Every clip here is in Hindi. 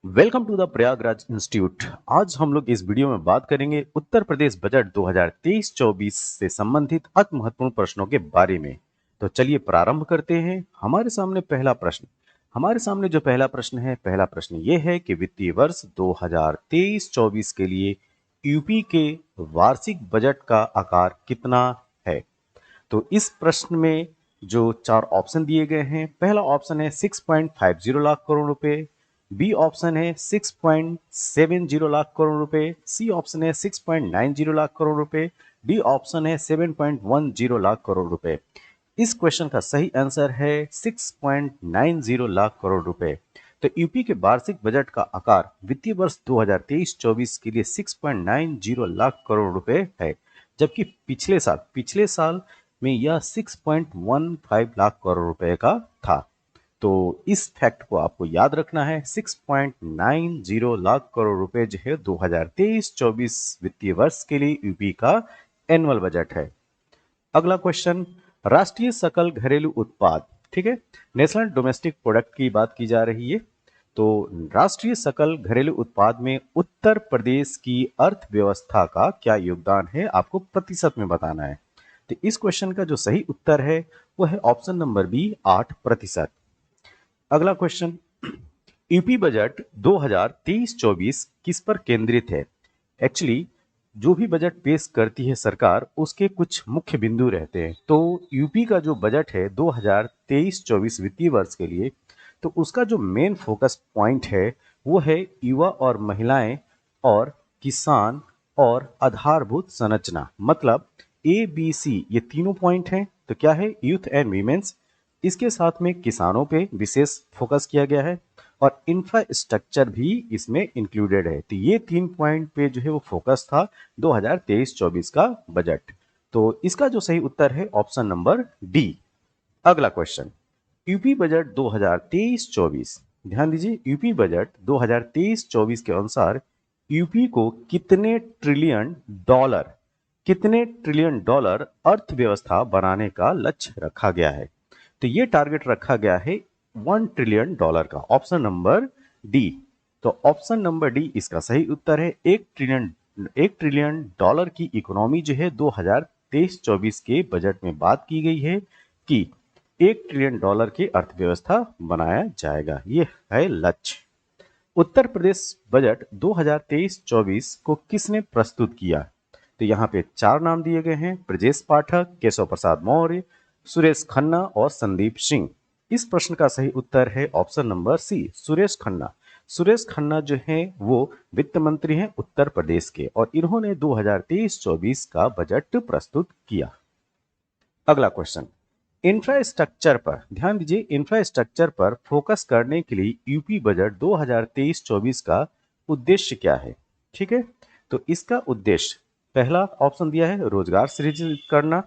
Welcome to the Prayagraj institute. आज हम लोग इस वीडियो में बात करेंगे उत्तर प्रदेश बजट 2023-24 से संबंधित अति महत्वपूर्ण प्रश्नों के बारे में। तो चलिए प्रारंभ करते हैं। हमारे सामने जो पहला प्रश्न ये है कि वित्तीय वर्ष 2023-24 के लिए यूपी के वार्षिक बजट का आकार कितना है। तो इस प्रश्न में जो चार ऑप्शन दिए गए हैं, पहला ऑप्शन है 6.50 लाख करोड़ रुपए, बी ऑप्शन है 6.70 लाख करोड़ रुपए, सी ऑप्शन है 6.90 लाख करोड़ रुपए, डी ऑप्शन है 7.10 लाख करोड़ रुपए। इस क्वेश्चन का सही आंसर है 6.90 लाख करोड़ रुपए। तो यूपी के वार्षिक बजट का आकार वित्तीय वर्ष 2023-24 के लिए 6.90 लाख करोड़ रुपए है, जबकि पिछले साल में यह 6.15 लाख करोड़ रुपए का था। तो इस फैक्ट को आपको याद रखना है। 6.90 लाख करोड़ रुपए जो है 2023-24 वित्तीय वर्ष के लिए यूपी का एनुअल बजट है। अगला क्वेश्चन, राष्ट्रीय सकल घरेलू उत्पाद, ठीक है, नेशनल डोमेस्टिक प्रोडक्ट की बात की जा रही है। तो राष्ट्रीय सकल घरेलू उत्पाद में उत्तर प्रदेश की अर्थव्यवस्था का क्या योगदान है, आपको प्रतिशत में बताना है। तो इस क्वेश्चन का जो सही उत्तर है वो है ऑप्शन नंबर बी, 8%। अगला क्वेश्चन, यूपी बजट 2023-24 किस पर केंद्रित है। एक्चुअली जो भी बजट पेश करती है सरकार, उसके कुछ मुख्य बिंदु रहते हैं। तो यूपी का जो बजट है 2023-24 वित्तीय वर्ष के लिए, तो उसका जो मेन फोकस पॉइंट है वो है युवा और महिलाएं और किसान और आधारभूत संरचना। मतलब ABC ये तीनों पॉइंट हैं। तो क्या है, यूथ एंड वीमेंस, इसके साथ में किसानों पे विशेष फोकस किया गया है और इंफ्रास्ट्रक्चर भी इसमें इंक्लूडेड है। तो ये 3 पॉइंट पे जो है वो फोकस था 2023-24 का बजट। तो इसका जो सही उत्तर है ऑप्शन नंबर डी। अगला क्वेश्चन, यूपी बजट 2023-24, ध्यान दीजिए, यूपी बजट 2023-24 के अनुसार यूपी को कितने ट्रिलियन डॉलर अर्थव्यवस्था बनाने का लक्ष्य रखा गया है। तो ये टारगेट रखा गया है $1 ट्रिलियन का, ऑप्शन नंबर डी। तो ऑप्शन नंबर डी इसका सही उत्तर है। एक ट्रिलियन डॉलर की इकोनॉमी जो है 2023-24 के बजट में बात की गई है कि $1 ट्रिलियन की अर्थव्यवस्था बनाया जाएगा। ये है लक्ष्य। उत्तर प्रदेश बजट 2023-24 को किसने प्रस्तुत किया। तो यहाँ पे चार नाम दिए गए हैं, ब्रजेश पाठक, केशव प्रसाद मौर्य, सुरेश खन्ना और संदीप सिंह। इस प्रश्न का सही उत्तर है option number C, Suresh Khanna. Suresh Khanna जो है वो वित्त मंत्री हैं उत्तर प्रदेश के और इन्होंने 2023-24 का बजट प्रस्तुत किया। अगला क्वेश्चन, इंफ्रास्ट्रक्चर पर ध्यान दीजिए। इंफ्रास्ट्रक्चर पर फोकस करने के लिए यूपी बजट 2023-24 का उद्देश्य क्या है। ठीक है, तो इसका उद्देश्य, पहला ऑप्शन दिया है रोजगार सृजित करना,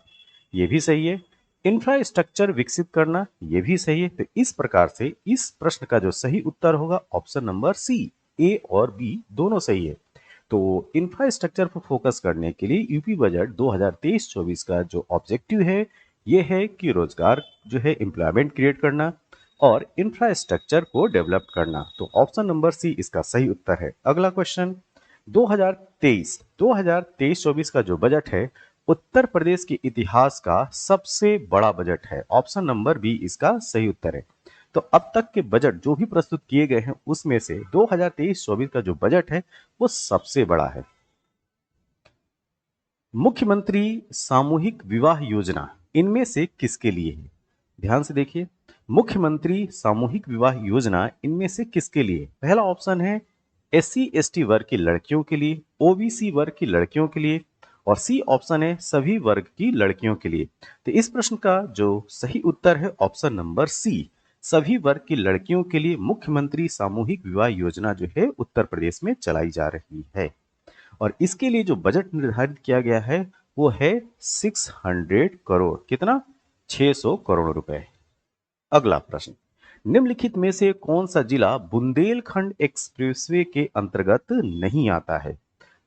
यह भी सही है। इंफ्रास्ट्रक्चर विकसित करना, यह भी सही है। तो इस प्रकार से इस प्रश्न का जो सही उत्तर होगा ऑप्शन नंबर सी, ए और बी दोनों सही है। तो इंफ्रास्ट्रक्चर पर फोकस करने के लिए यूपी बजट 2023-24 का जो ऑब्जेक्टिव है ये है कि रोजगार जो है एम्प्लॉयमेंट क्रिएट करना और इंफ्रास्ट्रक्चर को डेवलप करना। तो ऑप्शन नंबर सी इसका सही उत्तर है। अगला क्वेश्चन, 2023-24 का जो बजट है उत्तर प्रदेश के इतिहास का सबसे बड़ा बजट है। ऑप्शन नंबर बी इसका सही उत्तर है। तो अब तक के बजट जो भी प्रस्तुत किए गए हैं उसमें से 2023-24 का जो बजट है वो सबसे बड़ा है। मुख्यमंत्री सामूहिक विवाह योजना इनमें से किसके लिए है। ध्यान से देखिए, मुख्यमंत्री सामूहिक विवाह योजना इनमें से किसके लिए। पहला ऑप्शन है SC ST वर्ग की लड़कियों के लिए, OBC वर्ग की लड़कियों के लिए और सी ऑप्शन है सभी वर्ग की लड़कियों के लिए। तो इस प्रश्न का जो सही उत्तर है ऑप्शन नंबर सी, सभी वर्ग की लड़कियों के लिए मुख्यमंत्री सामूहिक विवाह योजना जो है उत्तर प्रदेश में चलाई जा रही है और इसके लिए जो बजट निर्धारित किया गया है वो है 600 करोड़, कितना, 600 करोड़ रुपए। अगला प्रश्न, निम्नलिखित में से कौन सा जिला बुंदेलखंड एक्सप्रेसवे के अंतर्गत नहीं आता है।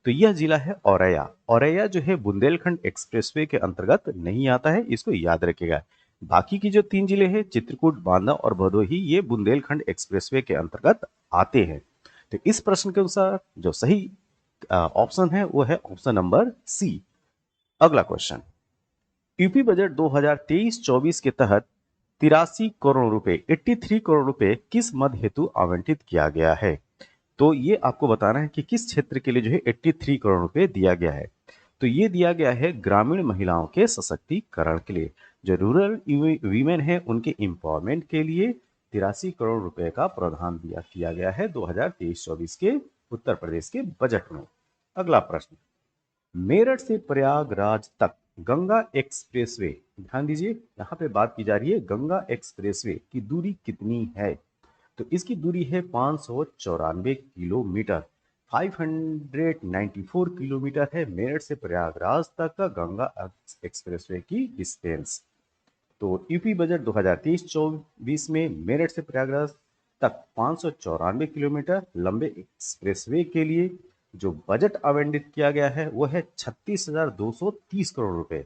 तो यह जिला है औरैया। औरैया जो है बुंदेलखंड एक्सप्रेसवे के अंतर्गत नहीं आता है, इसको याद रखिएगा। बाकी की जो 3 जिले हैं चित्रकूट, बांदा और भदोही, ये बुंदेलखंड एक्सप्रेसवे के अंतर्गत आते हैं। तो इस प्रश्न के अनुसार जो सही ऑप्शन है वो है ऑप्शन नंबर सी। अगला क्वेश्चन, यूपी बजट 2023-24 के तहत 83 करोड़ रुपए 83 करोड़ रुपए किस मद हेतु आवंटित किया गया है? तो ये आपको बताना है कि किस क्षेत्र के लिए जो है 83 करोड़ रुपए दिया गया है। तो ये दिया गया है ग्रामीण महिलाओं के सशक्तिकरण के लिए, जो रूरल वीमेन है उनके एम्पावरमेंट के लिए 83 करोड़ रुपए का प्रावधान किया गया है 2023-24 के उत्तर प्रदेश के बजट में। अगला प्रश्न, मेरठ से प्रयागराज तक गंगा एक्सप्रेसवे, ध्यान दीजिए यहाँ पे बात की जा रही है गंगा एक्सप्रेसवे की दूरी कितनी है? तो इसकी दूरी है 594 किलोमीटर, 594 किलोमीटर है मेरठ से प्रयागराज तक का गंगा एक्सप्रेसवे की डिस्टेंस। तो यूपी बजट 2023-24 में मेरठ से प्रयागराज तक 594 किलोमीटर लंबे एक्सप्रेसवे के लिए जो बजट आवंटित किया गया है वो है 36,230 करोड़ रुपए।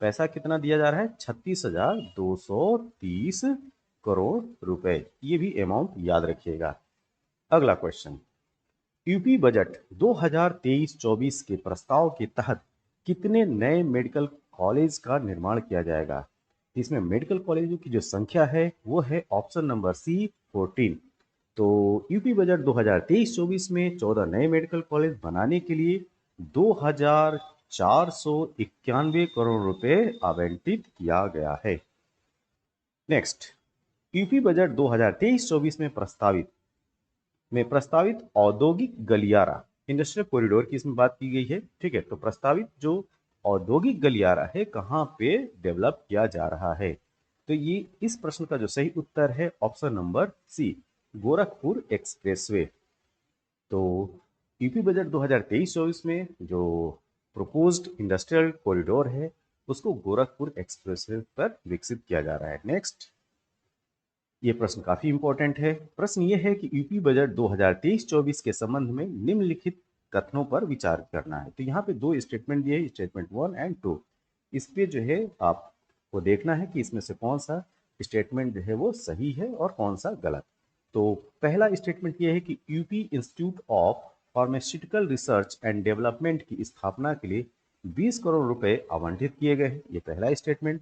पैसा कितना दिया जा रहा है? 36,230 करोड़ रुपए। ये भी अमाउंट याद रखिएगा। अगला क्वेश्चन, यूपी बजट 2023-24 के प्रस्ताव के तहत कितने नए मेडिकल कॉलेज का निर्माण किया जाएगा? इसमें मेडिकल कॉलेजों की जो संख्या है वो है ऑप्शन नंबर सी 14। तो यूपी बजट 2023-24 में 14 नए मेडिकल कॉलेज बनाने के लिए 2,491 करोड़ रुपए आवंटित किया गया है। नेक्स्ट, यूपी बजट 2023-24 में प्रस्तावित औद्योगिक गलियारा, इंडस्ट्रियल कॉरिडोर की इसमें बात की गई है। ठीक है, तो प्रस्तावित जो औद्योगिक गलियारा है कहाँ पे डेवलप किया जा रहा है? तो ये इस प्रश्न का जो सही उत्तर है option number C, Gorakhpur expressway. तो यूपी बजट 2023-24 में जो प्रोपोज्ड इंडस्ट्रियल कॉरिडोर है उसको गोरखपुर एक्सप्रेसवे पर विकसित किया जा रहा है। नेक्स्ट, ये प्रश्न काफी इंपॉर्टेंट है। प्रश्न ये है कि यूपी बजट 2023-24 के संबंध में निम्नलिखित कथनों पर विचार करना है। तो यहाँ पे दो स्टेटमेंट दिए, स्टेटमेंट 1 एंड 2। इस पे जो है आपको देखना है कि इसमें से कौन सा स्टेटमेंट जो है वो सही है और कौन सा गलत। तो पहला स्टेटमेंट ये है कि UP institute of pharmaceutical research and development की स्थापना के लिए 20 करोड़ रुपए आवंटित किए गए हैं। ये पहला स्टेटमेंट।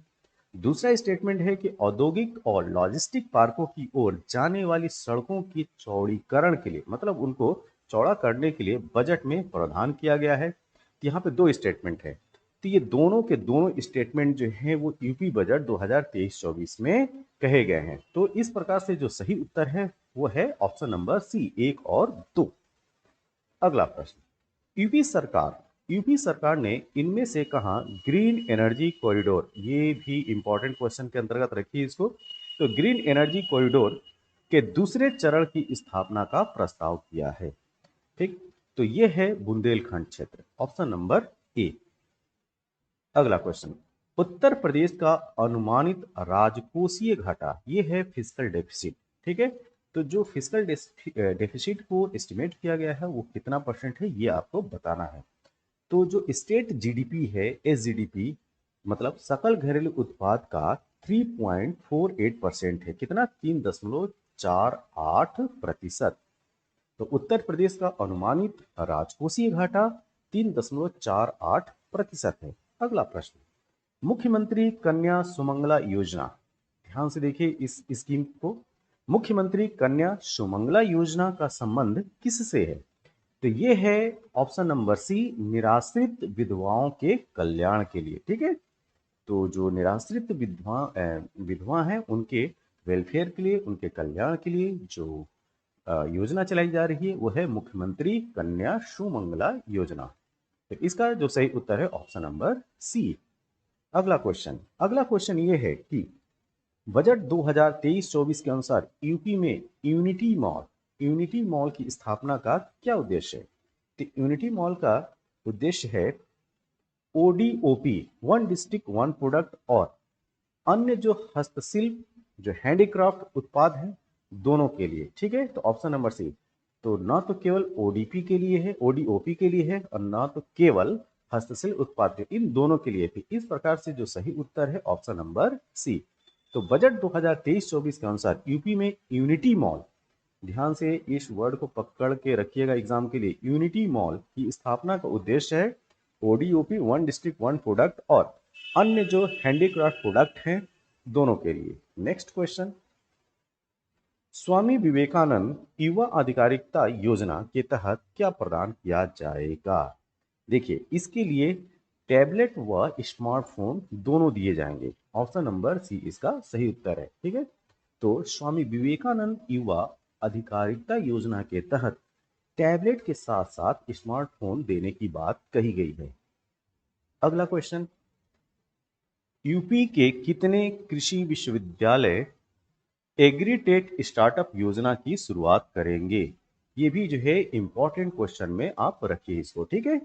दूसरा स्टेटमेंट है कि औद्योगिक और लॉजिस्टिक पार्कों की ओर जाने वाली सड़कों की चौड़ीकरण के लिए, मतलब उनको चौड़ा करने के लिए बजट में प्रावधान किया गया है। तो यहाँ पे दो स्टेटमेंट है। तो ये दोनों के दोनों स्टेटमेंट जो हैं वो यूपी बजट 2023-24 में कहे गए हैं। तो इस प्रकार से जो सही उत्तर है वो है ऑप्शन नंबर सी, 1 और 2। अगला प्रश्न, यूपी सरकार ने इनमें से कहा ग्रीन एनर्जी कॉरिडोर, ये भी इंपॉर्टेंट क्वेश्चन के अंतर्गत रखिए इसको। तो ग्रीन एनर्जी कॉरिडोर के दूसरे चरण की स्थापना का प्रस्ताव किया है? ठीक, तो ये है बुंदेलखंड क्षेत्र, ऑप्शन नंबर ए। अगला क्वेश्चन, उत्तर प्रदेश का अनुमानित राजकोषीय घाटा, ये है फिस्कल डेफिसिट। ठीक है, तो जो फिस्कल डेफिसिट को एस्टिमेट किया गया है वो कितना परसेंट है ये आपको बताना है। तो जो स्टेट जीडीपी है, एसजीडीपी, मतलब सकल घरेलू उत्पाद का 3.48% है। कितना? 3.48%। तो उत्तर प्रदेश का अनुमानित राजकोषीय घाटा 3.48% है। अगला प्रश्न, मुख्यमंत्री कन्या सुमंगला योजना, ध्यान से देखिए इस स्कीम को। मुख्यमंत्री कन्या सुमंगला योजना का संबंध किससे है? तो ये है ऑप्शन नंबर सी, निराश्रित विधवाओं के कल्याण के लिए। ठीक है, तो जो निराश्रित विधवा हैं उनके वेलफेयर के लिए, उनके कल्याण के लिए जो योजना चलाई जा रही है वो है मुख्यमंत्री कन्या सुमंगला योजना। तो इसका जो सही उत्तर है ऑप्शन नंबर सी। अगला क्वेश्चन ये है कि बजट 2023-24 के अनुसार यूपी में यूनिटी मॉल की स्थापना का क्या उद्देश्य है? तो यूनिटी मॉल का उद्देश्य है ODOP, one district one product, और अन्य जो हस्तशिल्प, जो हैंडीक्राफ्ट उत्पाद हैं दोनों के लिए। ठीक है, तो ऑप्शन नंबर सी। तो ना तो केवल ओडीपी के लिए है, ओडीओपी के लिए है, और ना तो केवल हस्तशिल्प उत्पाद के, इन दोनों के लिए भी। इस प्रकार से जो सही उत्तर है ऑप्शन नंबर सी। तो बजट 2023-24 के अनुसार यूपी में यूनिटी मॉल ध्यान से इस वर्ड को पकड़ के रखिएगा एग्जाम के लिए। यूनिटी मॉल की स्थापना का उद्देश्य है ODOP, one district one product, और अन्य जो हैंडीक्राफ्ट प्रोडक्ट हैं दोनों के लिए। नेक्स्ट क्वेश्चन, स्वामी विवेकानंद युवा अधिकारिकता योजना के तहत क्या प्रदान किया जाएगा? देखिए, इसके लिए टैबलेट व स्मार्टफोन दोनों दिए जाएंगे। ऑप्शन नंबर सी इसका सही उत्तर है। ठीक है, तो स्वामी विवेकानंद युवा अधिकारिकता योजना के तहत टैबलेट के साथ साथ स्मार्टफोन देने की बात कही गई है। अगला क्वेश्चन, यूपी के कितने कृषि विश्वविद्यालय एग्रीटेक स्टार्टअप योजना की शुरुआत करेंगे? ये भी जो है इंपॉर्टेंट क्वेश्चन में आप रखिए इसको। ठीक है,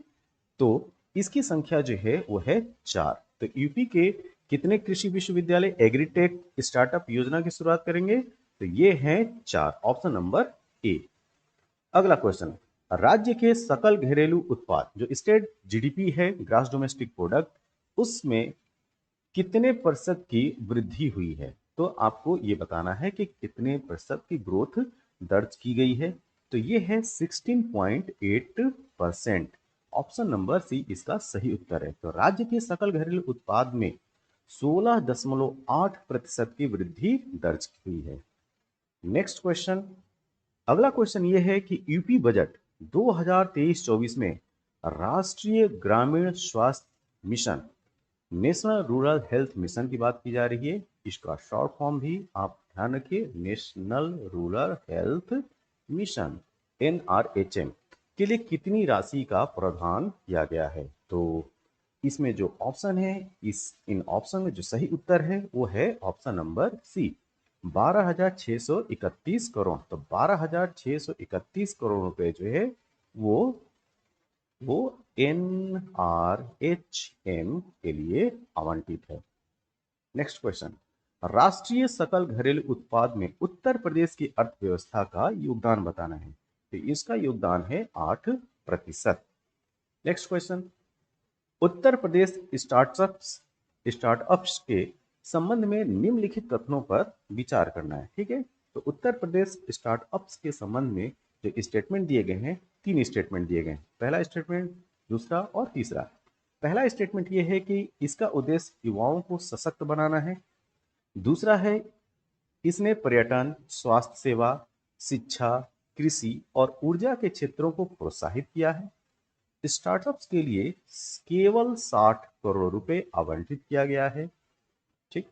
तो इसकी संख्या जो है वो है 4। तो यूपी के कितने कृषि विश्वविद्यालय एग्रीटेक स्टार्टअप योजना की शुरुआत करेंगे? तो ये हैं 4, ऑप्शन नंबर ए। अगला क्वेश्चन, राज्य के सकल घरेलू उत्पाद जो स्टेट जीडीपी है, ग्रास डोमेस्टिक प्रोडक्ट, उसमें कितने प्रतिशत की वृद्धि हुई है? तो आपको ये बताना है कि कितने प्रतिशत की ग्रोथ दर्ज की गई है। तो ये है 16.8%। ऑप्शन नंबर सी इसका सही उत्तर है। तो राज्य के सकल घरेलू उत्पाद में 16.8% की वृद्धि दर्ज हुई है। नेक्स्ट क्वेश्चन, अगला क्वेश्चन ये है कि यूपी बजट 2023-24 में राष्ट्रीय ग्रामीण स्वास्थ्य mission, national rural health mission की बात की जा रही है। इसका शॉर्ट फॉर्म भी आप ध्यान रखिए, national rural health mission, NRHM, के लिए कितनी राशि का प्रावधान किया गया है? तो इसमें जो ऑप्शन है, इन ऑप्शन में जो सही उत्तर है वो है ऑप्शन नंबर सी, 12,631 करोड़। तो 12,631 करोड़ रुपए जो है वो NRHM के लिए आवंटित है। नेक्स्ट क्वेश्चन, राष्ट्रीय सकल घरेलू उत्पाद में उत्तर प्रदेश की अर्थव्यवस्था का योगदान बताना है। तो इसका योगदान है 8%। Next question, Uttar Pradesh startups के संबंध में निम्नलिखित कथनों पर विचार करना है। ठीक है, तो उत्तर प्रदेश स्टार्टअप्स के संबंध में जो स्टेटमेंट दिए गए हैं, 3 स्टेटमेंट दिए गए हैं। पहला स्टेटमेंट, दूसरा और तीसरा। पहला स्टेटमेंट ये है कि इसका उद्देश्य युवाओं को सशक्त बनाना है। दूसरा है, इसने पर्यटन, स्वास्थ्य सेवा, शिक्षा, कृषि और ऊर्जा के क्षेत्रों को प्रोत्साहित किया है। स्टार्टअप्स के लिए केवल 60 करोड़ रुपए आवंटित किया गया है। ठीक,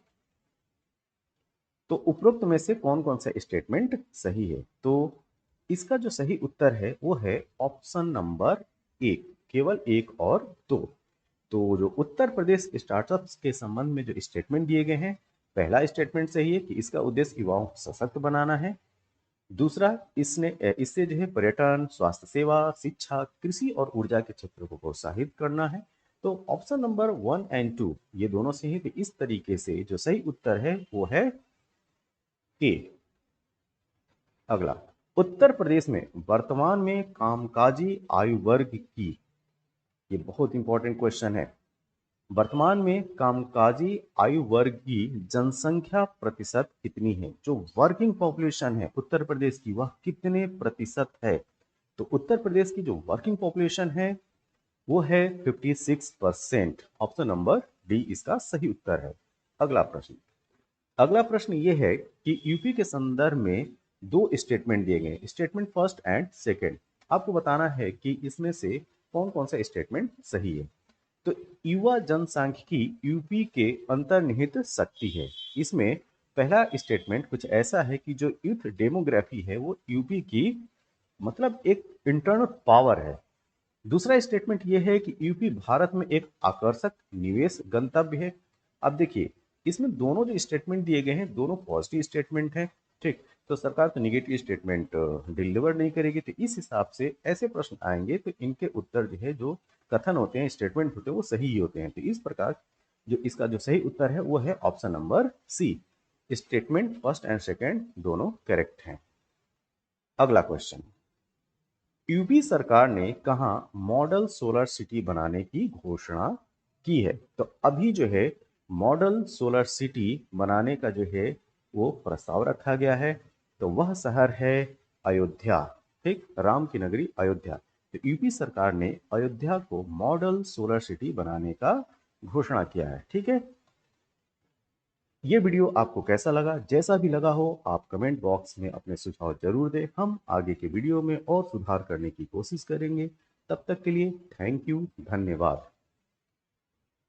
तो उपरोक्त में से कौन कौन सा स्टेटमेंट सही है? तो इसका जो सही उत्तर है वो है ऑप्शन नंबर एक, केवल 1 और 2। तो जो उत्तर प्रदेश स्टार्टअप्स के संबंध में जो स्टेटमेंट दिए गए हैं, पहला स्टेटमेंट सही है कि इसका उद्देश्य युवाओं को सशक्त बनाना है। दूसरा, इससे जो है पर्यटन, स्वास्थ्य सेवा, शिक्षा, कृषि और ऊर्जा के क्षेत्र को प्रोत्साहित करना है। तो ऑप्शन नंबर 1 एंड 2 ये दोनों सही है। तो इस तरीके से जो सही उत्तर है वो है ए। अगला, उत्तर प्रदेश में वर्तमान में कामकाजी आयु वर्ग की, ये बहुत इंपॉर्टेंट क्वेश्चन है, वर्तमान में कामकाजी आयु वर्ग की जनसंख्या प्रतिशत कितनी है? जो वर्किंग पॉपुलेशन है उत्तर प्रदेश की, वह कितने प्रतिशत है? तो उत्तर प्रदेश की जो वर्किंग पॉपुलेशन है वो है 56%। ऑप्शन नंबर डी इसका सही उत्तर है। अगला प्रश्न, अगला प्रश्न ये है कि यूपी के संदर्भ में 2 स्टेटमेंट दिए गए, स्टेटमेंट फर्स्ट एंड सेकंड। आपको बताना है कि इसमें से कौन कौन सा स्टेटमेंट सही है। तो युवा जनसांख्यिकी यूपी के अंतर्निहित शक्ति है। इसमें पहला स्टेटमेंट कुछ ऐसा है कि जो यूथ डेमोग्राफी है वो यूपी की मतलब एक इंटरनल पावर है। दूसरा स्टेटमेंट यह है कि यूपी भारत में एक आकर्षक निवेश गंतव्य है। अब देखिए, इसमें दोनों जो स्टेटमेंट दिए गए हैं दोनों पॉजिटिव स्टेटमेंट हैं। ठीक, तो सरकार तो निगेटिव स्टेटमेंट डिलीवर नहीं करेगी। तो इस हिसाब से ऐसे प्रश्न आएंगे तो इनके उत्तर जो है, जो कथन होते हैं, स्टेटमेंट होते हैं, वो सही ही होते हैं। तो इस प्रकार जो इसका जो सही उत्तर है वो है option number C, statement first and second दोनों करेक्ट हैं। अगला क्वेश्चन, यूपी सरकार ने कहा मॉडल सोलर सिटी बनाने की घोषणा की है? तो अभी जो है मॉडल सोलर सिटी बनाने का जो है वो प्रस्ताव रखा गया है। तो वह शहर है अयोध्या। ठीक, राम की नगरी अयोध्या। तो यूपी सरकार ने अयोध्या को मॉडल सोलर सिटी बनाने का घोषणा किया है। ठीक है, ये वीडियो आपको कैसा लगा? जैसा भी लगा हो आप कमेंट बॉक्स में अपने सुझाव जरूर दें। हम आगे के वीडियो में और सुधार करने की कोशिश करेंगे। तब तक के लिए थैंक यू, धन्यवाद।